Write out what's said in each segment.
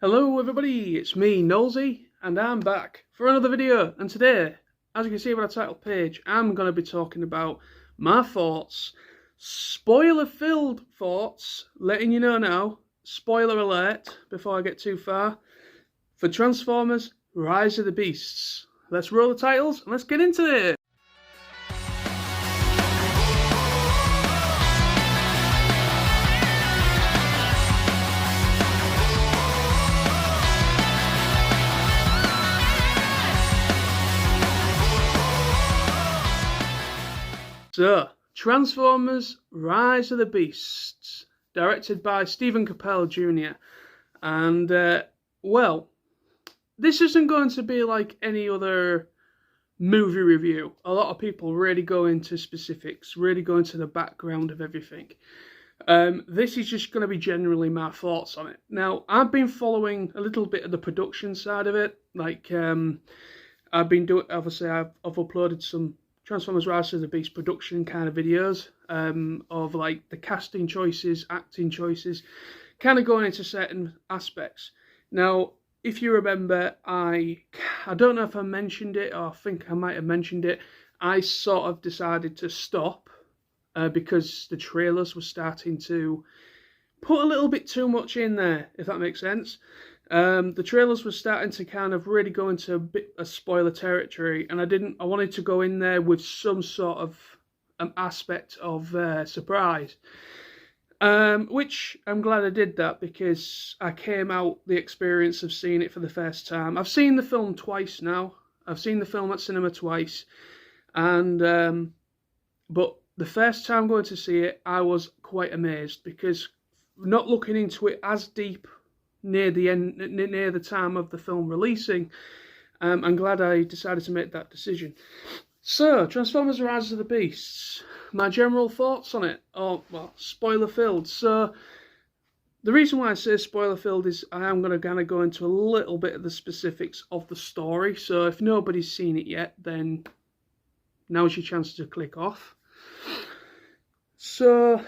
Hello everybody, it's me, Nosy, and I'm back for another video. And today, as you can see by the title page, I'm going to be talking about my thoughts, spoiler-filled thoughts, letting you know now, spoiler alert, before I get too far, for Transformers Rise of the Beasts. Let's roll the titles and let's get into it. So, Transformers Rise of the Beasts, directed by Stephen Capel Jr. And, well, this isn't going to be like any other movie review. A lot of people really go into specifics, really go into the background of everything. This is just going to be generally my thoughts on it. Now, I've been following a little bit of the production side of it. Like, I've been doing, obviously, I've uploaded some Transformers Rise of the Beast production kind of videos of like the casting choices, acting choices, kind of going into certain aspects. Now, if you remember, I don't know if I mentioned it, or I think I might have mentioned it, I sort of decided to stop because the trailers were starting to put a little bit too much in there, if that makes sense. The trailers were starting to kind of really go into a bit of spoiler territory, and I wanted to go in there with some sort of aspect of surprise, which I'm glad I did that, because I came out the experience of seeing it for the first time. I've seen the film twice now. I've seen the film at cinema twice, and but the first time going to see it, I was quite amazed, because not looking into it as deep near the end, near the time of the film releasing, I'm glad I decided to make that decision. So, Transformers Rise of the Beasts, my general thoughts on it, well, spoiler filled. So, the reason why I say spoiler filled is I am going to kind of go into a little bit of the specifics of the story. So, if nobody's seen it yet, then now's your chance to click off. So,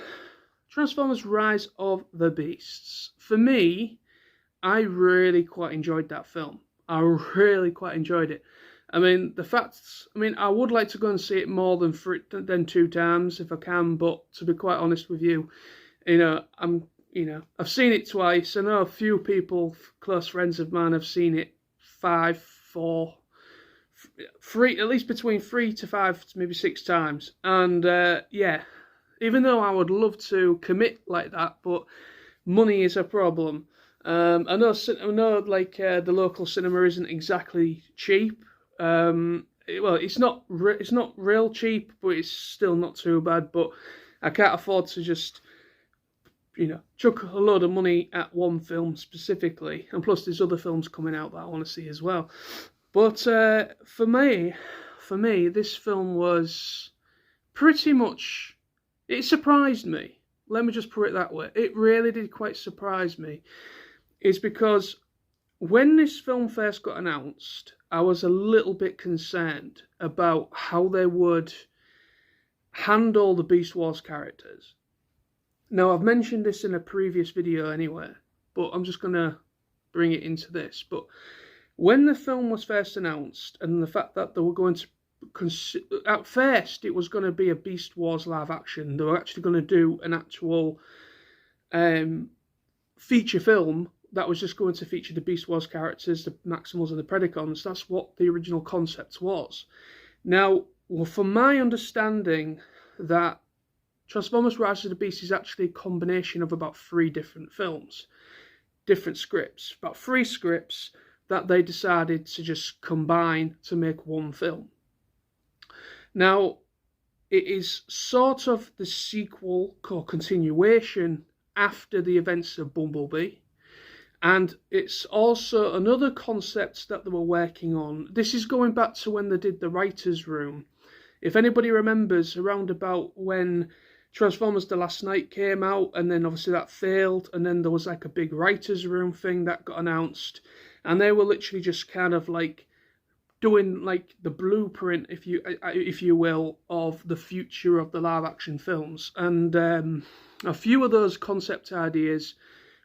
Transformers Rise of the Beasts. For me, I really quite enjoyed that film. I really quite enjoyed it. I mean, I would like to go and see it more than 2 times if I can, but to be quite honest with you, I've seen it twice. I know a few people, close friends of mine, have seen it 5, 4, 3, at least between 3 to 5, maybe 6 times. And yeah, even though I would love to commit like that, but money is a problem. I know, like the local cinema isn't exactly cheap. Well, it's not real cheap, but it's still not too bad. But I can't afford to just, chuck a load of money at one film specifically. And plus, there's other films coming out that I want to see as well. But for me, this film was pretty much, it surprised me. Let me just put it that way. It really did quite surprise me. Is because when this film first got announced, I was a little bit concerned about how they would handle the Beast Wars characters. Now, I've mentioned this in a previous video anyway, but I'm just going to bring it into this. But when the film was first announced, and the fact that they were going to, at first it was going to be a Beast Wars live action. They were actually going to do an actual feature film that was just going to feature the Beast Wars characters, the Maximals and the Predacons. That's what the original concept was. Now, well, from my understanding, that Transformers Rise of the Beast is actually a combination of about 3 different films, different scripts, about 3 scripts that they decided to just combine to make one film. Now, it is sort of the sequel or continuation after the events of Bumblebee. And it's also another concept that they were working on. This is going back to when they did the writer's room. If anybody remembers, around about when Transformers The Last Night came out, and then obviously that failed, and then there was like a big writer's room thing that got announced. And they were literally just kind of like doing like the blueprint, if you will, of the future of the live action films. And a few of those concept ideas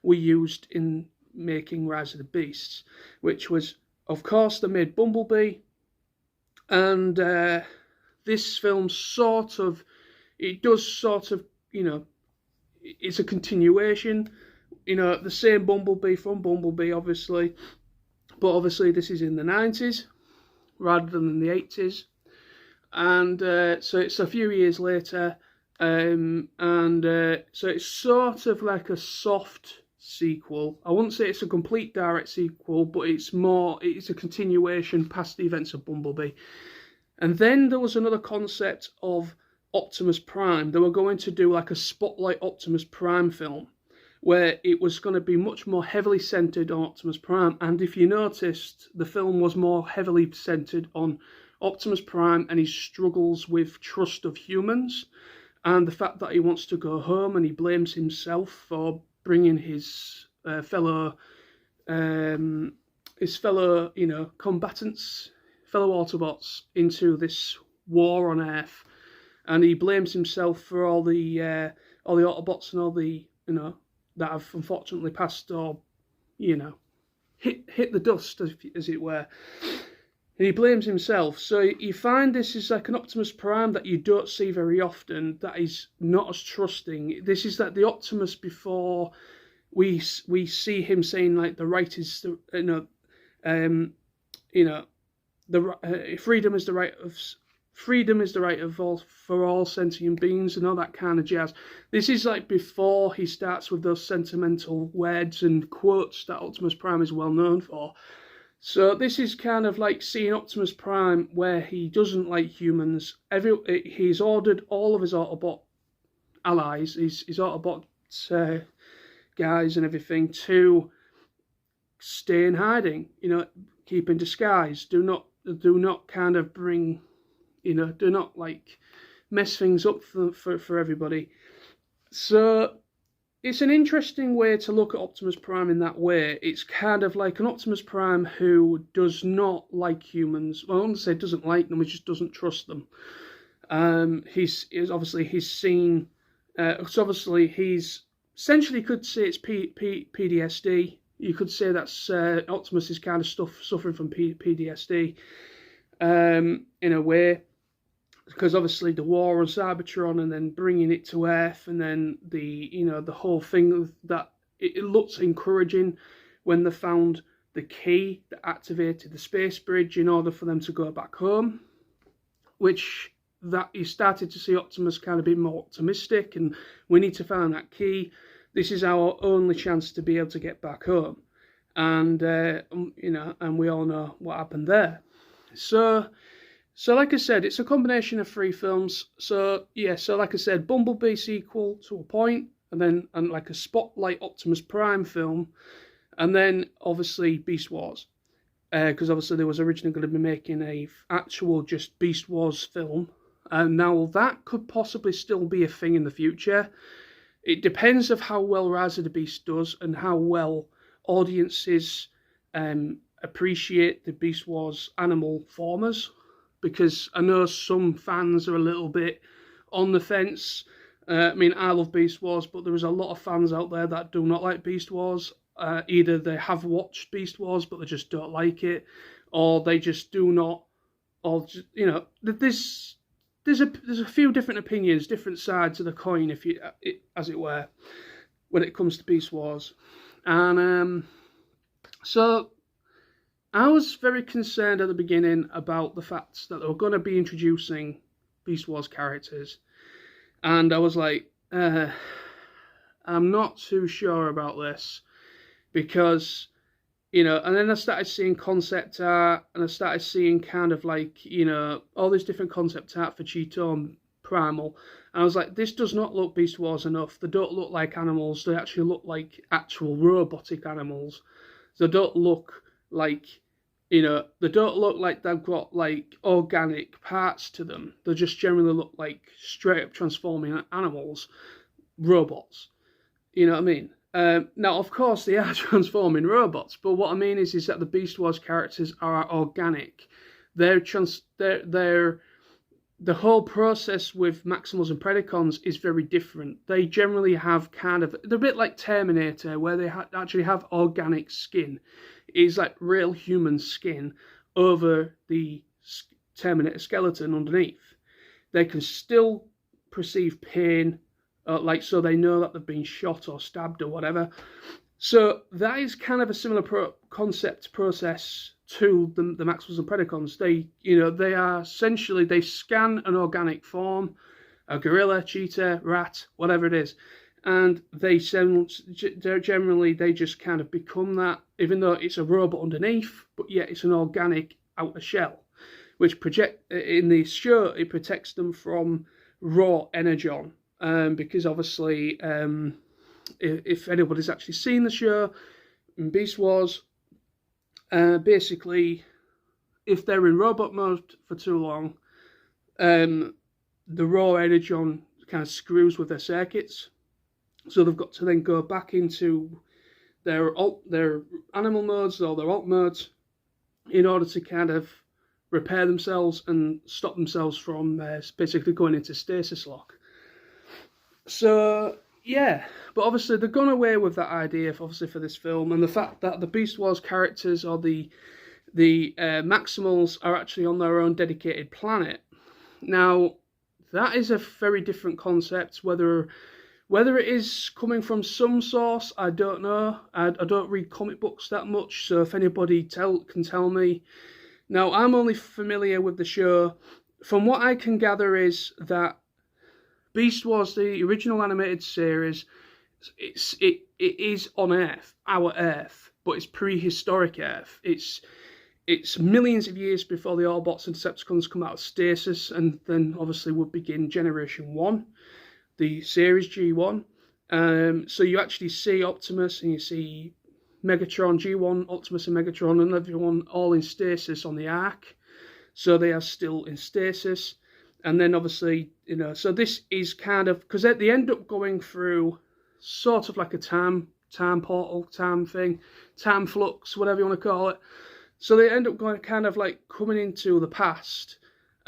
were used in making Rise of the Beasts, which was, of course, they made Bumblebee, and this film it's a continuation, the same Bumblebee from Bumblebee, obviously, but obviously this is in the 90s rather than in the 80s, and so it's a few years later, so it's sort of like a soft sequel. I wouldn't say it's a complete direct sequel, but it's a continuation past the events of Bumblebee. And then there was another concept of Optimus Prime. They were going to do like a Spotlight Optimus Prime film, where it was going to be much more heavily centered on Optimus Prime. And if you noticed, the film was more heavily centered on Optimus Prime and his struggles with trust of humans, and the fact that he wants to go home, and he blames himself for bringing his fellow combatants, fellow Autobots, into this war on Earth, and he blames himself for all the Autobots and all the that have unfortunately passed, or hit the dust, as it were. And he blames himself. So you find this is like an Optimus Prime that you don't see very often, that is not as trusting. This is like the Optimus before we see him saying like the right is freedom is the right of all, for all sentient beings, and all that kind of jazz. This is like before he starts with those sentimental words and quotes that Optimus Prime is well known for. So this is kind of like seeing Optimus Prime where he doesn't like humans. He's ordered all of his Autobot allies, his Autobot guys and everything, to stay in hiding. Keep in disguise. Do not kind of bring, do not like mess things up for everybody. So it's an interesting way to look at Optimus Prime in that way. It's kind of like an Optimus Prime who does not like humans. Well, I wouldn't say doesn't like them, he just doesn't trust them. He's seen. So obviously he's essentially, could say it's PTSD. You could say that's Optimus is kind of suffering from PTSD in a way, because obviously the war on Cybertron and then bringing it to Earth, and then the whole thing that it looked encouraging when they found the key that activated the space bridge in order for them to go back home, which that you started to see Optimus kind of be more optimistic, and we need to find that key. This is our only chance to be able to get back home, and and we all know what happened there. So like I said, it's a combination of 3 films. So like I said, Bumblebee sequel to a point, and like a Spotlight Optimus Prime film, and then obviously Beast Wars, because obviously they was originally going to be making a actual just Beast Wars film, and now that could possibly still be a thing in the future. It depends of how well Rise of the Beast does and how well audiences appreciate the Beast Wars animal formers, because I know some fans are a little bit on the fence. I love Beast Wars, but there is a lot of fans out there that do not like Beast Wars. Either they have watched Beast Wars, but they just don't like it, or they just do not, or there's a few different opinions, different sides of the coin, as it were, when it comes to Beast Wars. And so I was very concerned at the beginning about the fact that they were going to be introducing Beast Wars characters, and I was like, I'm not too sure about this, because and then I started seeing concept art, and I started seeing kind of like all these different concept art for Cheeto and Primal, and I was like, this does not look Beast Wars enough. They don't look like animals, they actually look like actual robotic animals. They don't look like they don't look like they've got like organic parts to them. They just generally look like straight up transforming animals, robots. You know what I mean? Now, of course, they are transforming robots, but what I mean is that the Beast Wars characters are organic. They're the whole process with Maximals and Predacons is very different. They generally have they're a bit like Terminator, where they actually have organic skin. It's like real human skin over the Terminator skeleton underneath. They can still perceive pain, so they know that they've been shot or stabbed or whatever. So that is kind of a similar concept process to the Maximals and Predacons. They are essentially, they scan an organic form, a gorilla, cheetah, rat, whatever it is, and they generally just kind of become that, even though it's a robot underneath, but yet it's an organic outer shell, which in the show it protects them from raw energon, because obviously, if anybody's actually seen the show in Beast Wars, basically, if they're in robot mode for too long, the raw energon kind of screws with their circuits, so they've got to then go back into their animal modes or their alt modes in order to kind of repair themselves and stop themselves from basically going into stasis lock. So yeah, but obviously they've gone away with that idea, for this film, and the fact that the Beast Wars characters or the Maximals are actually on their own dedicated planet. Now, that is a very different concept. Whether it is coming from some source, I don't know. I don't read comic books that much, so if anybody can tell me. Now, I'm only familiar with the show. From what I can gather is that Beast Wars, the original animated series, it is on Earth, our Earth, but it's prehistoric Earth. It's millions of years before the Autobots and Decepticons come out of stasis, and then obviously would begin Generation 1, the series G1. So you actually see Optimus and you see Megatron, G1, Optimus and Megatron, and everyone all in stasis on the Ark. So they are still in stasis. And then obviously, so this is kind of, because they end up going through sort of like a time portal, time thing, time flux, whatever you want to call it. So they end up going kind of like coming into the past,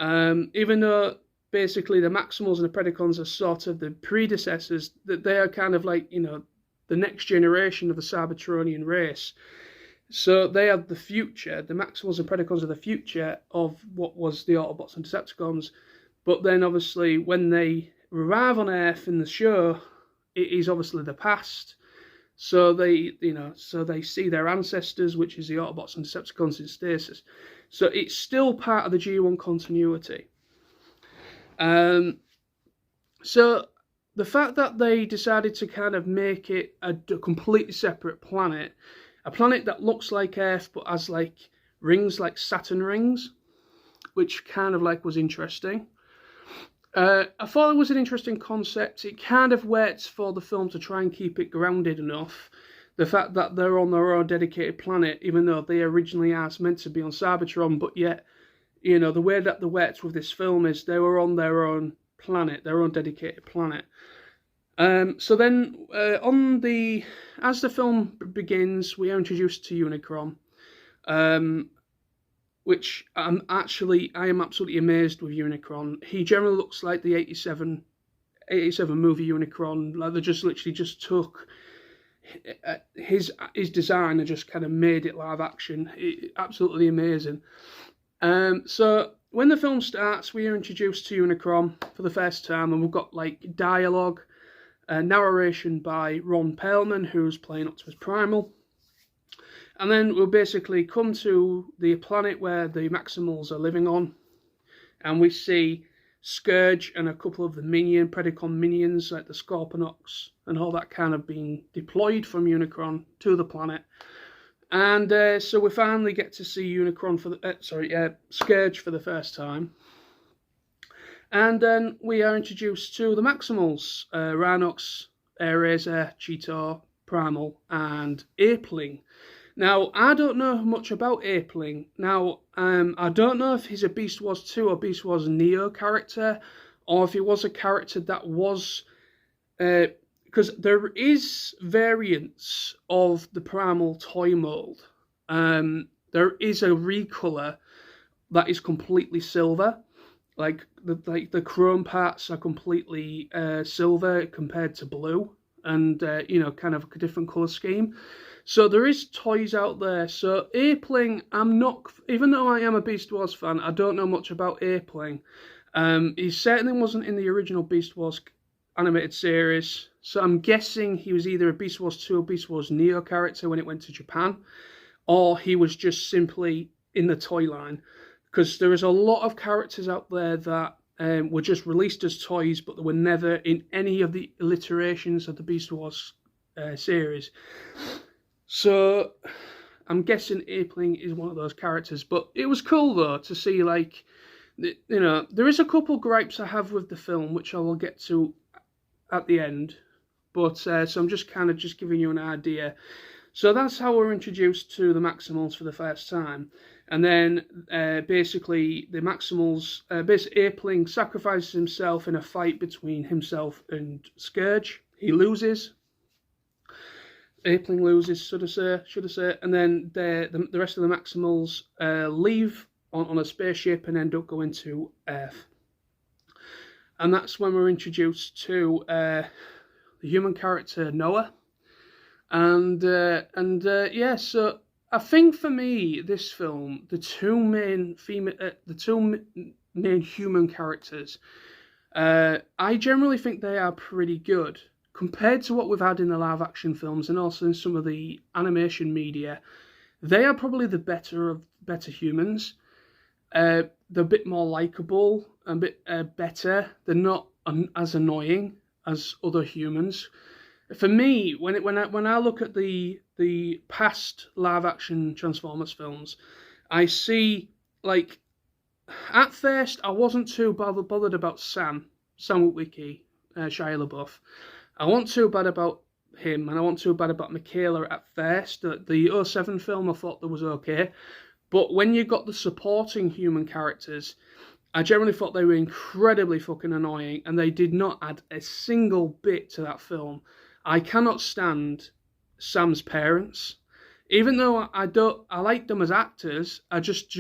even though basically the Maximals and the Predacons are sort of the predecessors, that they are kind of like, the next generation of the Cybertronian race. So they are the future. The Maximals and Predacons are the future of what was the Autobots and Decepticons. But then obviously when they arrive on Earth in the show, it is obviously the past. So they see their ancestors, which is the Autobots and Decepticons in stasis. So it's still part of the G1 continuity. So the fact that they decided to kind of make it a completely separate planet, a planet that looks like Earth but has like rings like Saturn rings, which kind of like was interesting. I thought it was an interesting concept. It kind of waits for the film to try and keep it grounded enough. The fact that they're on their own dedicated planet, even though they originally are meant to be on Cybertron, but yet, the way that they worked with this film is they were on their own planet, their own dedicated planet. So then, as the film begins, we are introduced to Unicron, which I am absolutely amazed with Unicron. He generally looks like the 87 movie Unicron. Like they just literally just took his design and just kind of made it live action. Absolutely amazing. So when the film starts, we are introduced to Unicron for the first time, and we've got like dialogue, narration by Ron Perlman, who's playing Optimus Primal. And then we'll basically come to the planet where the Maximals are living on, and we see Scourge and a couple of the Predacon minions, like the Scorponok and all that, kind of being deployed from Unicron to the planet. And so we finally get to see Scourge for the first time. And then we are introduced to the Maximals, Rhinox, Airazor, Cheetor, Primal, and Apeling. Now, I don't know much about Apeling. Now, I don't know if he's a Beast Wars 2 or Beast Wars Neo character, or if he was a character that was... because there is variants of the Primal toy mold. There is a recolor that is completely silver. Like the chrome parts are completely silver compared to blue, and kind of a different color scheme. So there is toys out there. So Airpling, I'm not, even though I am a Beast Wars fan, I don't know much about Airpling. He certainly wasn't in the original Beast Wars animated series, so I'm guessing he was either a Beast Wars 2 or Beast Wars Neo character when it went to Japan, or he was just simply in the toy line, because there is a lot of characters out there that were just released as toys, but they were never in any of the iterations of the Beast Wars series. So I'm guessing Airpling is one of those characters. But it was cool though to see, like, there is a couple gripes I have with the film, which I will get to at the end. But so I'm just kind of just giving you an idea. So that's how we're introduced to the Maximals for the first time. And then basically the Maximals, basically Airpling sacrifices himself in a fight between himself and Scourge. He loses. Airpling loses, should I say. And then the rest of the Maximals leave on a spaceship and end up going to Earth. And that's when we're introduced to the human character Noah. And yeah, so I think for me, this film, the two main human characters, I generally think they are pretty good compared to what we've had in the live action films and also in some of the animation media. They are probably the better humans. They're a bit more likable, a bit better. They're not as annoying as other humans. For me, when I look at the past live action Transformers films, I see, like, at first I wasn't too bothered about Sam Witwicky, Shia LaBeouf. I wasn't too bad about him, and I wasn't too bad about Michaela at first. The 07 film I thought that was okay, but when you got the supporting human characters, I generally thought they were incredibly fucking annoying, and they did not add a single bit to that film. I cannot stand Sam's parents. Even though I like them as actors, I just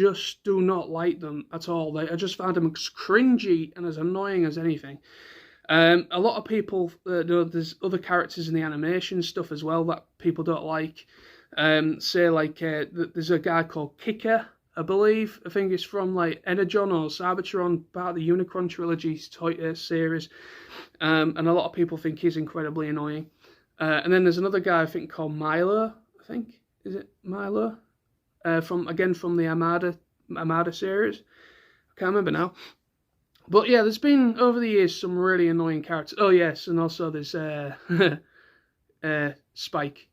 do not like them at all. I just find them as cringy and as annoying as anything. A lot of people, there's other characters in the animation stuff as well that people don't like. Say like there's a guy called Kicker, I believe. I think it's from like Energon or Cybertron, part of the Unicron trilogy toy series. And a lot of people think he's incredibly annoying. And then there's another guy I think called Milo. I think, is it Milo? From the Armada series. I can't remember now. But yeah, there's been over the years some really annoying characters. Oh yes, and also there's Spike.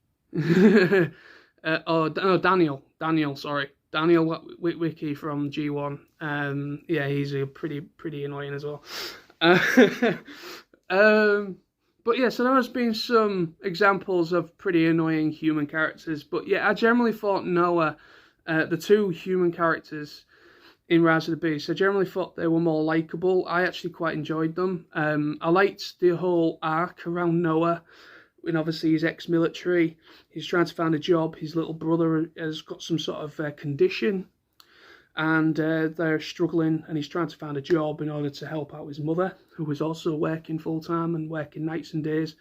Daniel. Sorry, Daniel Witwicky from G1. Yeah, he's a pretty annoying as well. But yeah, so there has been some examples of pretty annoying human characters. But yeah, I generally thought Noah, the two human characters in Rise of the Beast, I generally thought they were more likable. I actually quite enjoyed them. I liked the whole arc around Noah. And obviously he's ex-military. He's trying to find a job. His little brother has got some sort of condition. And they're struggling, and he's trying to find a job in order to help out his mother, who was also working full-time and working nights and days.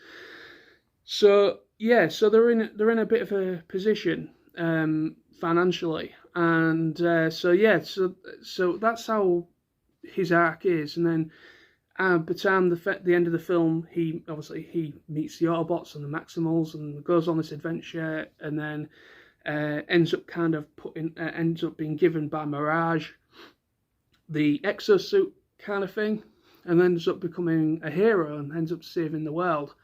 So yeah, so they're in a bit of a position financially, and so that's how his arc is. And then by the time the end of the film, he meets the Autobots and the Maximals and goes on this adventure, and then ends up being given by Mirage the exosuit kind of thing, and ends up becoming a hero and ends up saving the world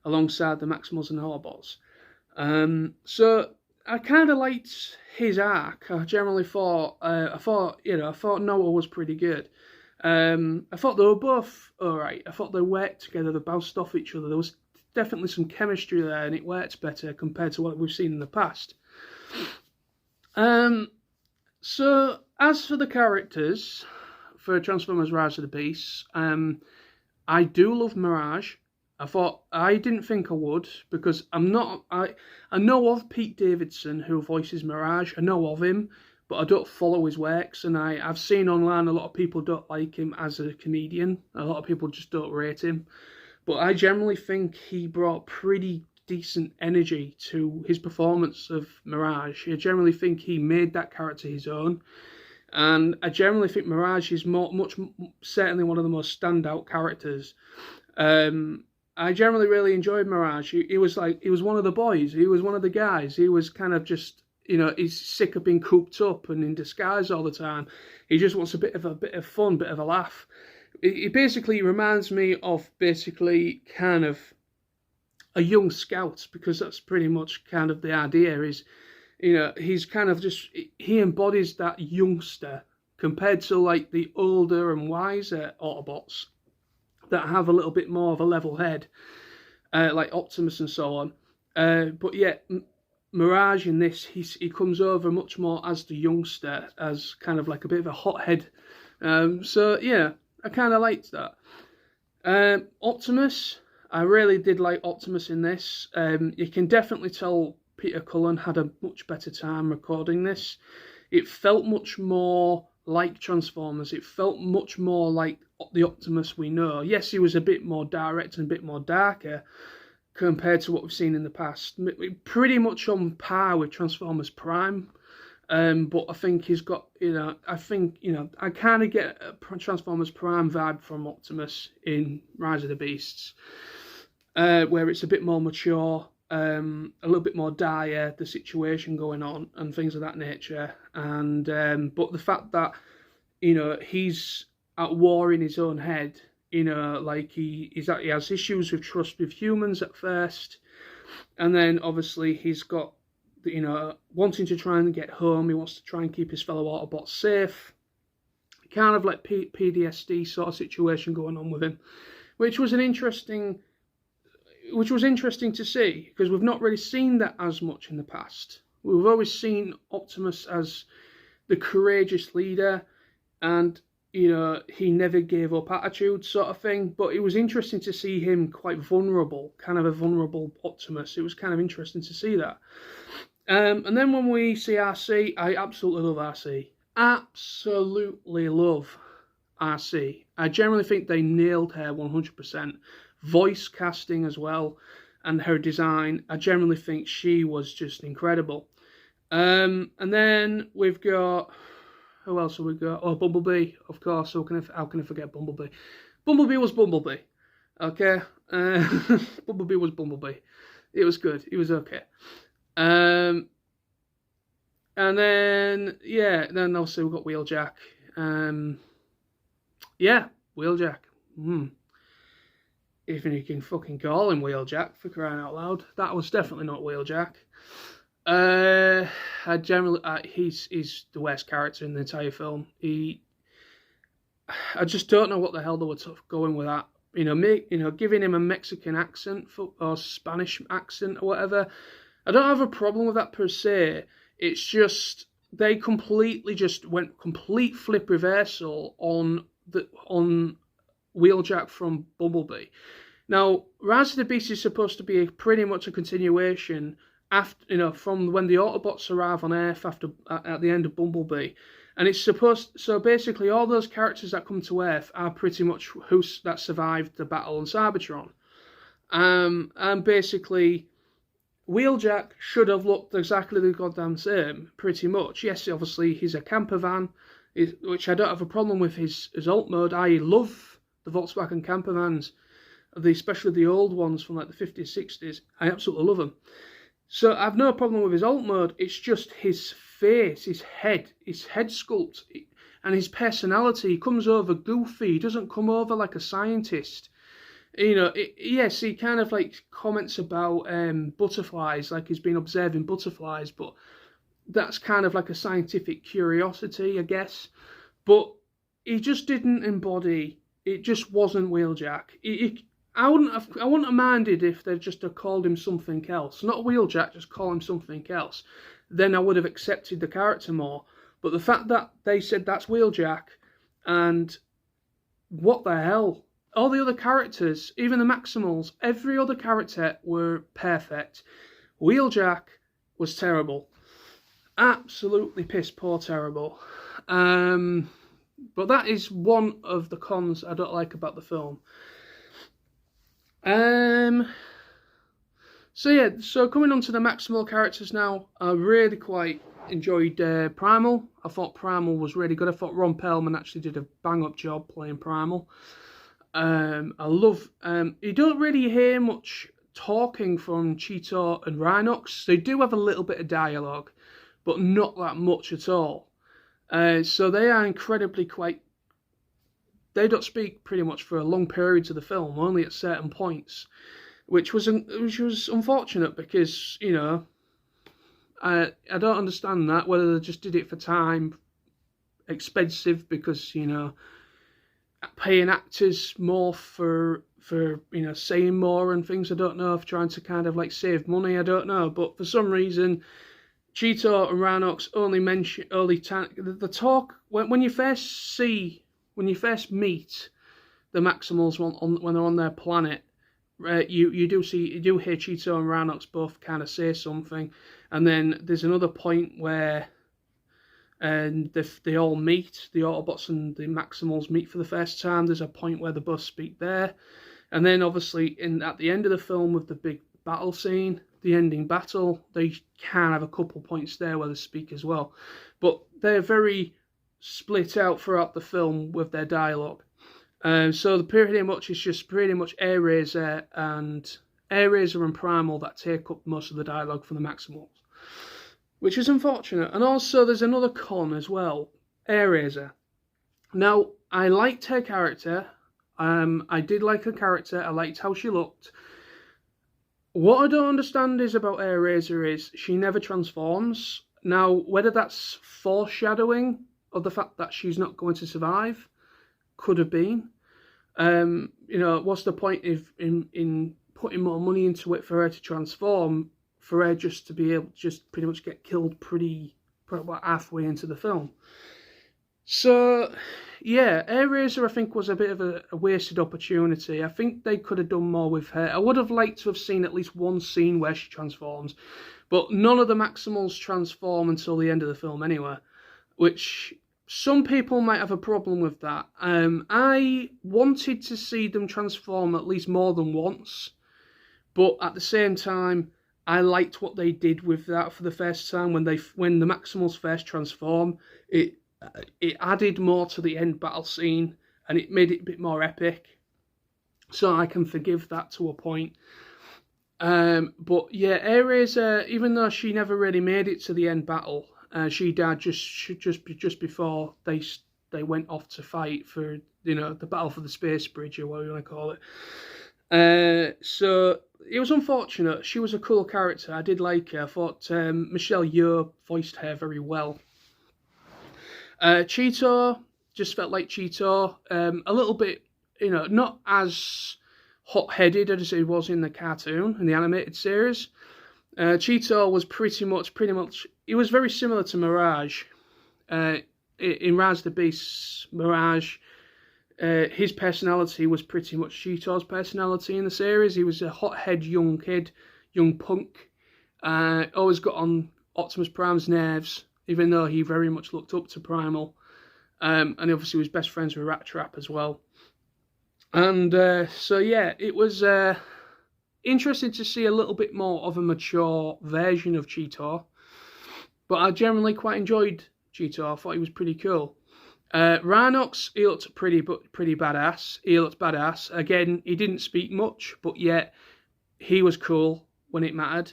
alongside the Maximals and Autobots. So I kind of liked his arc. I generally thought I thought Noah was pretty good. I thought they were both alright. I thought they worked together, they bounced off each other. There was definitely some chemistry there, and it worked better compared to what we've seen in the past. So as for the characters for Transformers Rise of the Beasts, I do love Mirage. I didn't think I would, because I know of Pete Davidson, who voices Mirage. I know of him, but I don't follow his works, and I've seen online a lot of people don't like him as a comedian. A lot of people just don't rate him. But I generally think he brought pretty decent energy to his performance of Mirage. I generally think he made that character his own. And I generally think Mirage is certainly one of the most standout characters. I generally really enjoyed Mirage. He was one of the boys. He was one of the guys. He was kind of just, he's sick of being cooped up and in disguise all the time. He just wants a bit of fun, bit of a laugh. It basically reminds me of basically kind of a young scout, because that's pretty much kind of the idea is, he's kind of just, he embodies that youngster compared to like the older and wiser Autobots that have a little bit more of a level head, like Optimus and so on. But yeah, Mirage in this, he comes over much more as the youngster, as kind of like a bit of a hothead. So yeah, I kind of liked that. Optimus, I really did like Optimus in this. You can definitely tell Peter Cullen had a much better time recording this. It felt much more like Transformers. It felt much more like the Optimus we know. Yes, he was a bit more direct and a bit more darker compared to what we've seen in the past. Pretty much on par with Transformers Prime. But I think he's got, I kind of get a Transformers Prime vibe from Optimus in Rise of the Beasts, where it's a bit more mature, a little bit more dire, the situation going on and things of that nature. And but the fact that, he's at war in his own head, like he has issues with trust with humans at first, and then obviously he's got, wanting to try and get home. He wants to try and keep his fellow Autobots safe. Kind of like PTSD sort of situation going on with him, which was interesting to see, because we've not really seen that as much in the past. We've always seen Optimus as the courageous leader, and he never gave up attitude sort of thing. But it was interesting to see him quite vulnerable, kind of a vulnerable Optimus. It was kind of interesting to see that. And then when we see RC, I absolutely love RC. Absolutely love RC. I generally think they nailed her 100%. Voice casting as well, and her design. I generally think she was just incredible. And then we've got, who else have we got? Oh, Bumblebee, of course. How can I forget Bumblebee? Bumblebee was Bumblebee. Okay, Bumblebee was Bumblebee. It was good. It was okay. And then then obviously we've got Wheeljack. Wheeljack. Even you can fucking call him Wheeljack, for crying out loud. That was definitely not Wheeljack. He's the worst character in the entire film. I just don't know what the hell they were going with that. Giving him a Mexican accent or Spanish accent or whatever. I don't have a problem with that per se. It's just they completely just went complete flip reversal on Wheeljack from Bumblebee. Now, Rise of the Beast is supposed to be pretty much a continuation after, from when the Autobots arrive on Earth at the end of Bumblebee, and it's so basically all those characters that come to Earth are pretty much that survived the battle on Cybertron, and basically Wheeljack should have looked exactly the goddamn same, pretty much. Yes, obviously he's a camper van, which I don't have a problem with his alt mode. I love the Volkswagen camper vans, especially the old ones from like the 50s, 60s. I absolutely love them. So I've no problem with his alt mode. It's just his face, his head sculpt, and his personality. He comes over goofy. He doesn't come over like a scientist. Yes, he kind of like comments about butterflies, like he's been observing butterflies, but that's kind of like a scientific curiosity, I guess. But he just didn't embody. It just wasn't Wheeljack. I wouldn't have minded if they just have called him something else. Not Wheeljack, just call him something else. Then I would have accepted the character more. But the fact that they said that's Wheeljack, and what the hell? All the other characters, even the Maximals, every other character were perfect. Wheeljack was terrible. absolutely piss poor terrible. But that is one of the cons I don't like about the film. So coming on to the Maximal characters now, I really quite enjoyed Primal. I thought Primal was really good. I thought Ron Perlman actually did a bang-up job playing Primal. I love... you don't really hear much talking from Cheetor and Rhinox. They do have a little bit of dialogue, but not that much at all. So they are incredibly quite... They don't speak pretty much for a long periods of the film, only at certain points, which was unfortunate because, you know, I don't understand that, whether they just did it for time, expensive because, you know, paying actors more for you know, saying more and things. I don't know, if trying to kind of like save money, I don't know, but for some reason Cheetor and Rhinox only mention the talk when you first meet the Maximals when they're on their planet. You do hear Cheetor and Rhinox both kind of say something, and then there's another point where they all meet, the Autobots and the Maximals meet for the first time. There's a point where they both speak there, and then obviously at the end of the film with the big battle scene, the ending battle, they can have a couple points there where they speak as well, but they're very split out throughout the film with their dialogue. So the pretty much is just pretty much Airazor and Primal that take up most of the dialogue from the Maximals, which is unfortunate. And also there's another con as well, Airazor. Now, I liked her character. I did like her character. I liked how she looked. What I don't understand is about Airazor is she never transforms. Now, whether that's foreshadowing of the fact that she's not going to survive, could have been. You know, what's the point in putting more money into it for her to transform, for her just to be able to just pretty much get killed probably about halfway into the film? So, yeah, Airazor I think was a bit of a wasted opportunity. I think they could have done more with her. I would have liked to have seen at least one scene where she transforms, but none of the Maximals transform until the end of the film anyway, which some people might have a problem with that. I wanted to see them transform at least more than once, but at the same time, I liked what they did with that for the first time when the Maximals first transform. It added more to the end battle scene, and it made it a bit more epic. So I can forgive that to a point. But yeah, Airazor, even though she never really made it to the end battle, she died just before they went off to fight for, you know, the battle for the space bridge, or what you want to call it. So it was unfortunate. She was a cool character. I did like her. I thought Michelle Yeoh voiced her very well. Cheetor just felt like Cheetor. A little bit, you know, not as hot-headed as it was in the cartoon, in the animated series. Cheetor was pretty much, he was very similar to Mirage. In Rise the Beasts, Mirage, his personality was pretty much Cheetor's personality in the series. He was a hot-head young kid, young punk, always got on Optimus Prime's nerves, even though he very much looked up to Primal. And he obviously was best friends with Rat Trap as well. And so yeah, it was interesting to see a little bit more of a mature version of Cheetor. But I generally quite enjoyed Cheetor. I thought he was pretty cool. Rhinox, he looked pretty badass. He looked badass. Again, he didn't speak much, but yet he was cool when it mattered.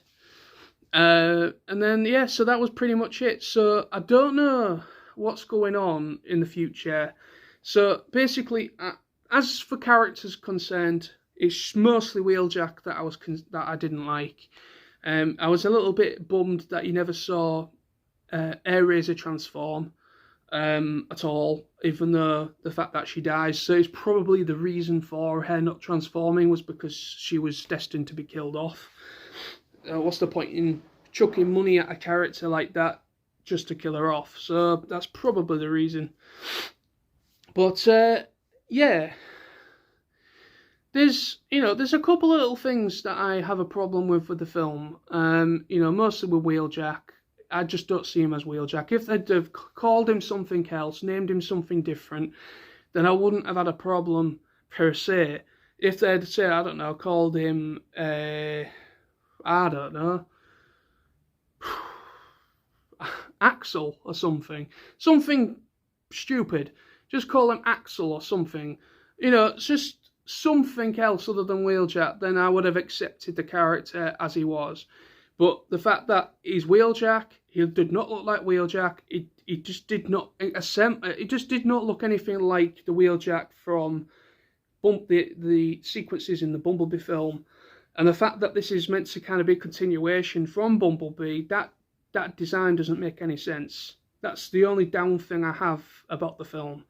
And then, yeah, so that was pretty much it. So I don't know what's going on in the future. So basically, as for characters concerned, it's mostly Wheeljack that I didn't like. I was a little bit bummed that you never saw Airazor transform at all, even though the fact that she dies. So it's probably the reason for her not transforming was because she was destined to be killed off. What's the point in chucking money at a character like that just to kill her off? So that's probably the reason. But yeah, there's a couple of little things that I have a problem with the film. Mostly with Wheeljack. I just don't see him as Wheeljack. If they'd have called him something else, named him something different, then I wouldn't have had a problem per se. If they'd say, I don't know, called him, I don't know, Axel or something stupid, just call him Axel or something, it's just something else other than Wheeljack, then I would have accepted the character as he was. But the fact that he's Wheeljack, he did not look like Wheeljack. He just did not look anything like the Wheeljack from the sequences in the Bumblebee film. And the fact that this is meant to kind of be a continuation from Bumblebee, that design doesn't make any sense. That's the only down thing I have about the film.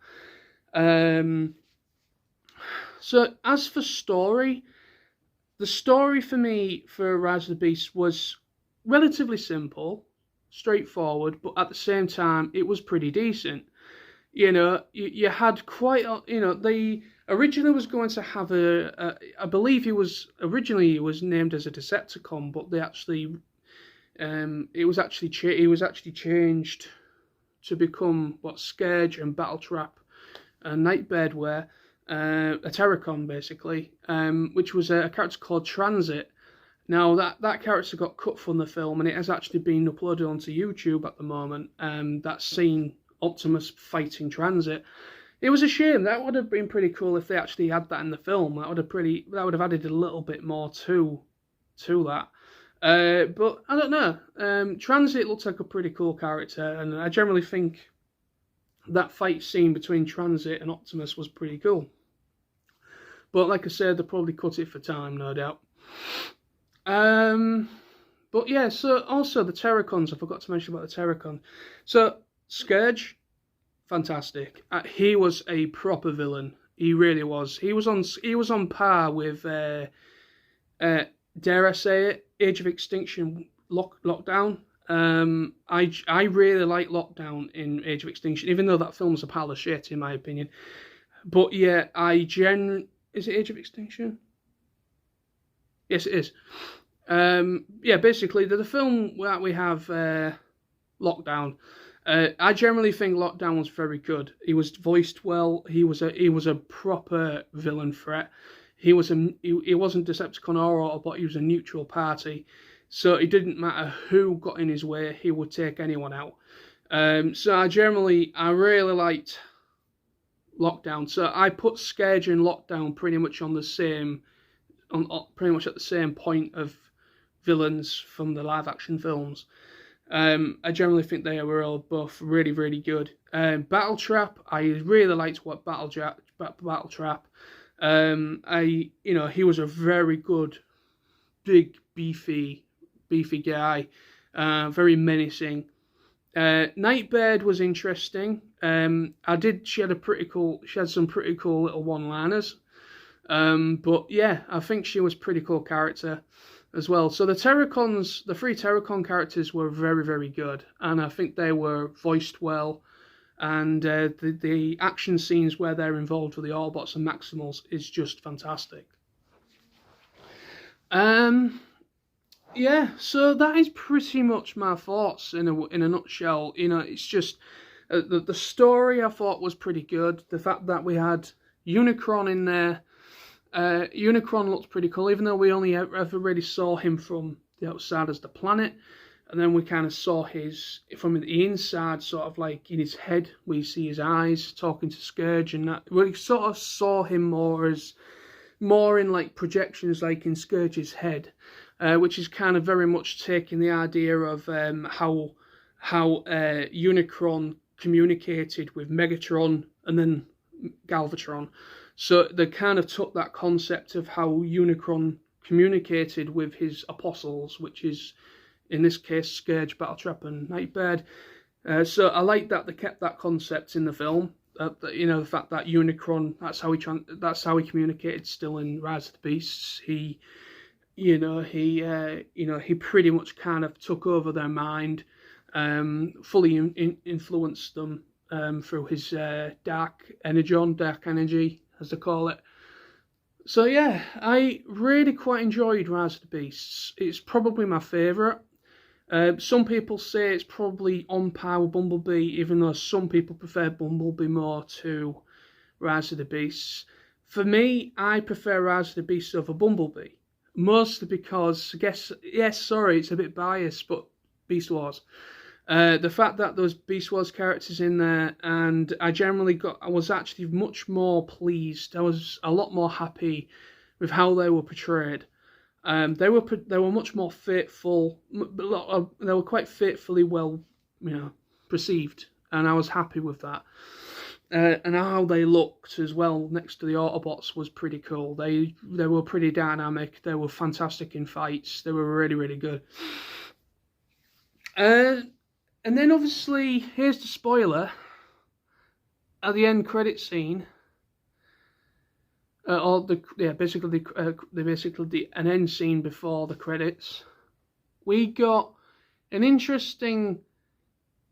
So as for story, the story for me for Rise of the Beast was relatively simple, straightforward, but at the same time it was pretty decent. You had quite they originally was going to have I believe he was named as a Decepticon, but they actually he was actually changed to become what Scourge and Battletrap and Nightbird were, a Terracon basically, which was a character called Transit. Now that character got cut from the film, and it has actually been uploaded onto YouTube at the moment. That scene, Optimus fighting Transit. It was a shame. That would have been pretty cool if they actually had that in the film. That would have added a little bit more to that. But I don't know. Transit looks like a pretty cool character, and I generally think that fight scene between Transit and Optimus was pretty cool. But like I said, they probably cut it for time, no doubt. But yeah, so also the Terracons, I forgot to mention about the Terracon. So Scourge, fantastic. He was a proper villain. He really was. He was on par with dare I say it, Age of Extinction Lockdown. I really like Lockdown in Age of Extinction, even though that film's a pile of shit in my opinion. But yeah, is it Age of Extinction? Yes, it is. Yeah, basically the film that we have, Lockdown. I generally think Lockdown was very good. He was voiced well. He was a proper villain threat. He wasn't Decepticon or Autobot. He was a neutral party, so it didn't matter who got in his way. He would take anyone out. So I really liked Lockdown. So I put Scourge and Lockdown pretty much at the same point of villains from the live action films. I generally think they were all both really, really good. Battletrap, I really liked what Battletrap. He was a very good, big, beefy guy, very menacing. Nightbird was interesting. She had some pretty cool little one-liners. But yeah, I think she was a pretty cool character as well. So the three Terracon characters were very, very good, and I think they were voiced well. And the action scenes where they're involved with the Autobots and Maximals is just fantastic. Yeah, so that is pretty much my thoughts in a nutshell. It's just the story I thought was pretty good. The fact that we had Unicron in there. Unicron looked pretty cool, even though we only ever really saw him from the outside as the planet. And then we kind of saw from the inside, sort of like in his head, we see his eyes talking to Scourge, and that we sort of saw him more in like projections, like in Scourge's head, which is kind of very much taking the idea of how Unicron communicated with Megatron and then Galvatron. So they kind of took that concept of how Unicron communicated with his apostles, which is, in this case, Scourge, Battletrap, and Nightbird. So I like that they kept that concept in the film. The fact that Unicron, that's how he communicated still in Rise of the Beasts. He pretty much kind of took over their mind, fully influenced them through his dark energy, as they call it. So yeah, I really quite enjoyed Rise of the Beasts. It's probably my favourite. Some people say it's probably on par with Bumblebee, even though some people prefer Bumblebee more to Rise of the Beasts. For me, I prefer Rise of the Beasts over Bumblebee, mostly because, it's a bit biased, but Beast Wars. The fact that there was Beast Wars characters in there, and I was actually much more pleased. I was a lot more happy with how they were portrayed. They were much more faithful. They were quite faithfully well, perceived, and I was happy with that. And how they looked as well next to the Autobots was pretty cool. They were pretty dynamic. They were fantastic in fights. They were really, really good. And then obviously, here's the spoiler. At the end credit scene, basically an end scene before the credits, we got an interesting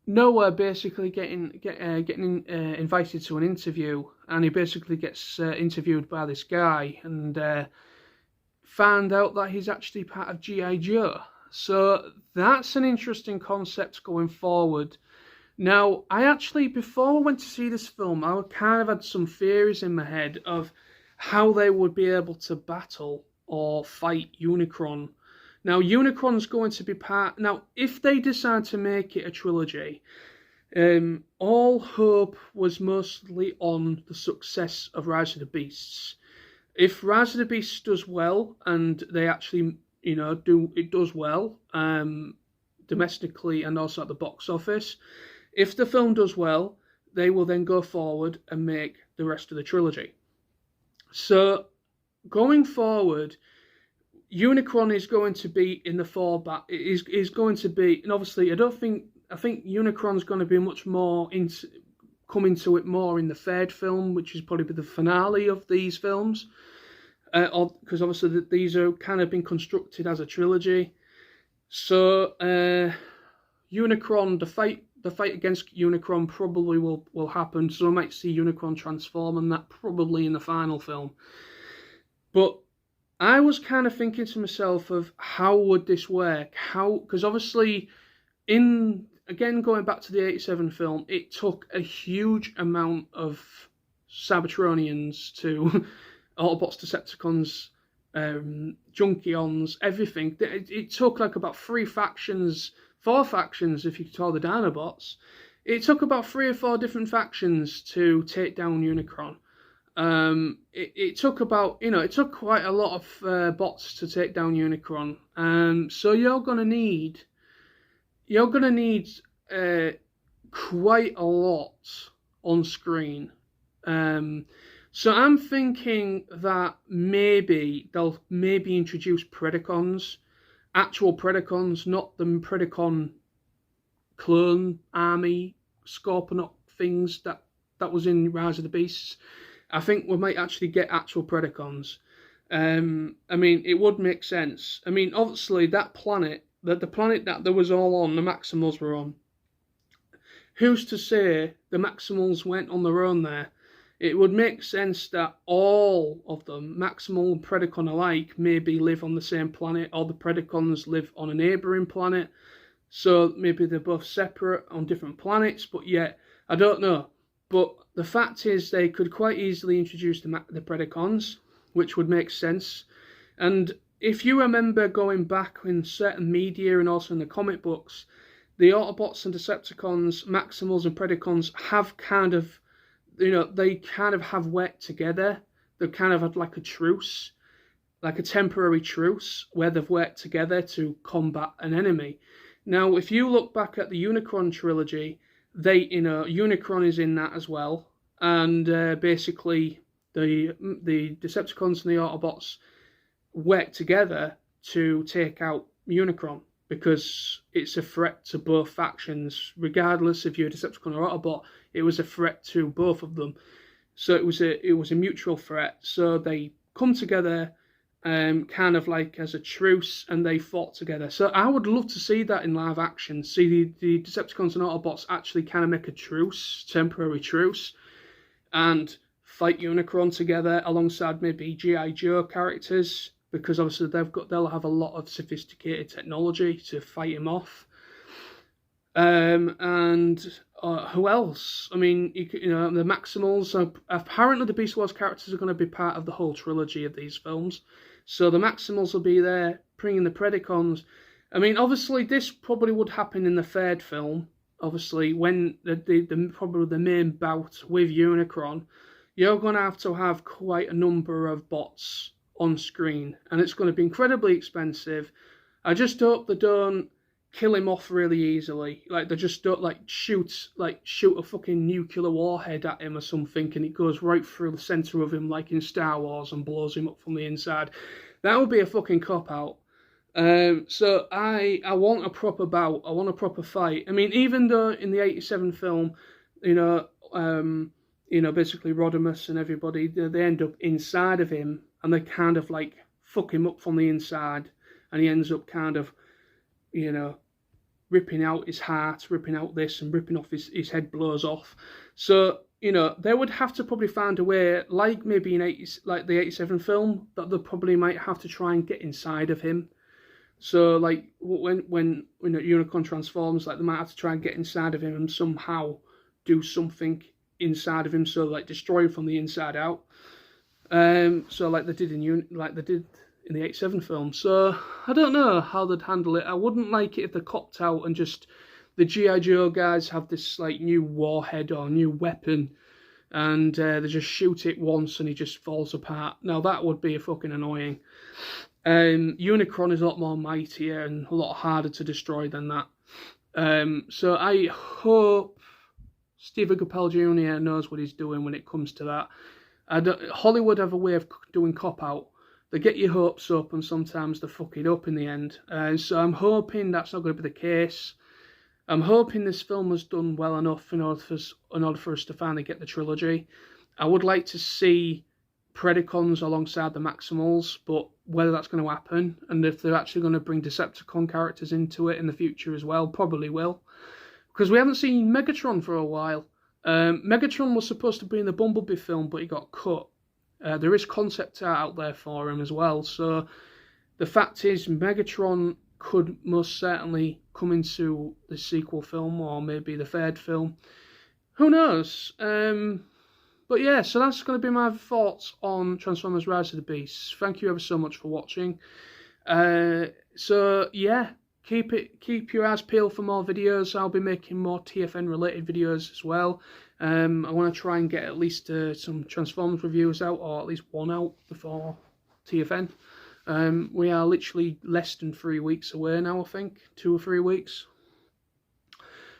Noah basically getting invited to an interview, and he basically gets interviewed by this guy, and found out that he's actually part of G.I. Joe. So that's an interesting concept going forward. Now, before I went to see this film, I kind of had some theories in my head of how they would be able to battle or fight Unicron. Now, Unicron's going to be part... Now, if they decide to make it a trilogy, all hope was mostly on the success of Rise of the Beasts. If Rise of the Beasts does well, and they actually, it does well, domestically and also at the box office, if the film does well, they will then go forward and make the rest of the trilogy. So, going forward, Unicron is going to be in the fallback. Is going to be, and obviously, I think Unicron's going to be much more come into it more in the third film, which is probably the finale of these films, because obviously these are kind of been constructed as a trilogy. So, Unicron, the fight against Unicron probably will happen. So I might see Unicron transform, and that probably in the final film. But I was kind of thinking to myself of how would this work? Because obviously, going back to the 87 film, it took a huge amount of Cybertronians to Autobots, Decepticons, Junkions, everything. It took like about 4 factions, if you could call the Dinobots. It took about 3 or 4 different factions to take down Unicron. It took about, it took quite a lot of bots to take down Unicron. So you're gonna need quite a lot on screen. So I'm thinking that maybe they'll introduce Predacons, actual Predacons, not the Predacon clone army Scorponok things that was in Rise of the Beasts. I think we might actually get actual Predacons. It would make sense. Obviously that planet, the planet that there was all on, the Maximals were on. Who's to say the Maximals went on their own there? It would make sense that all of them, Maximal and Predacon alike, maybe live on the same planet, or the Predacons live on a neighbouring planet. So maybe they're both separate on different planets, but yet, I don't know. But the fact is, they could quite easily introduce the Predacons, which would make sense. And if you remember going back in certain media and also in the comic books, the Autobots and Decepticons, Maximals and Predacons have kind of, they kind of have worked together. They've kind of had like a truce, like a temporary truce, where they've worked together to combat an enemy. Now, if you look back at the Unicron trilogy, Unicron is in that as well, and basically the Decepticons and the Autobots work together to take out Unicron, because it's a threat to both factions, regardless if you're a Decepticon or Autobot. It was a threat to both of them, so it was a mutual threat. So they come together, kind of like as a truce, and they fought together. So I would love to see that in live action. See the Decepticons and Autobots actually kind of make a truce, temporary truce, and fight Unicron together alongside maybe G.I. Joe characters, because obviously they'll have a lot of sophisticated technology to fight him off. And who else? I mean, you know, the Maximals. Apparently, the Beast Wars characters are going to be part of the whole trilogy of these films. So the Maximals will be there, bringing the Predacons. I mean, obviously, this probably would happen in the third film. Obviously, when probably the main bout with Unicron, you're going to have quite a number of bots on screen, and it's going to be incredibly expensive. I just hope they don't kill him off really easily. Like, they just don't shoot a fucking nuclear warhead at him or something, and it goes right through the center of him like in Star Wars and blows him up from the inside. That would be a fucking cop out. So I want a proper bout. I want a proper fight. I mean, even though in the '87 film, you know, basically Rodimus and everybody, they end up inside of him, and they kind of like fuck him up from the inside, and he ends up kind of, you know, ripping out his heart, ripping out this, and ripping off his head blows off. So, you know, they would have to probably find a way, like maybe in the '87 film, that they probably might have to try and get inside of him. So, like, when Unicron transforms, like, they might have to try and get inside of him and somehow do something inside of him, so, like, destroy him from the inside out. So, like they did in the '87 film. So, I don't know how they'd handle it. I wouldn't like it if they copped out and just the G.I. Joe guys have this, like, new warhead or new weapon, and they just shoot it once and he just falls apart. Now, that would be fucking annoying. Unicron is a lot more mightier and a lot harder to destroy than that. So I hope Stephen Capel Jr. knows what he's doing when it comes to that. Hollywood have a way of doing cop-out. They get your hopes up and sometimes they fuck it up in the end. So I'm hoping that's not going to be the case. I'm hoping this film was done well enough in order for us to finally get the trilogy. I would like to see Predacons alongside the Maximals, but whether that's going to happen, and if they're actually going to bring Decepticon characters into it in the future as well, probably will. Because we haven't seen Megatron for a while. Megatron was supposed to be in the Bumblebee film, but he got cut. There is concept art out there for him as well, so the fact is Megatron could most certainly come into the sequel film, or maybe the third film. Who knows? But yeah, so that's going to be my thoughts on Transformers Rise of the Beasts. Thank you ever so much for watching. So yeah, keep your eyes peeled for more videos. I'll be making more TFN related videos as well. I want to try and get at least some Transformers reviews out, or at least one out before TFN. We are literally less than 3 weeks away now, I think. 2 or 3 weeks.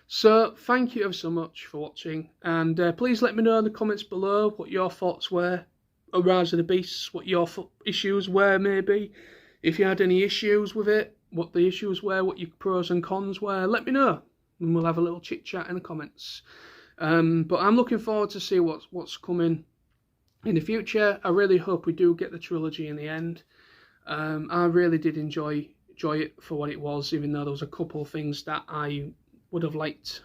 So, thank you ever so much for watching, and please let me know in the comments below what your thoughts were on Rise of the Beasts, what your issues were maybe, if you had any issues with it, what the issues were, what your pros and cons were. Let me know, and we'll have a little chit chat in the comments. But I'm looking forward to see what's coming in the future. I really hope we do get the trilogy in the end. I really did enjoy it for what it was, even though there was a couple of things that I would have liked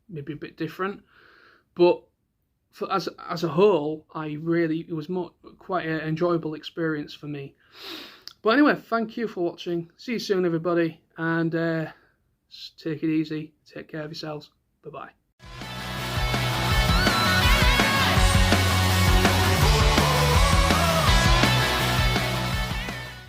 maybe a bit different, but as a whole, it was quite an enjoyable experience for me. But anyway, thank you for watching. See you soon, everybody, and take it easy. Take care of yourselves. Bye bye.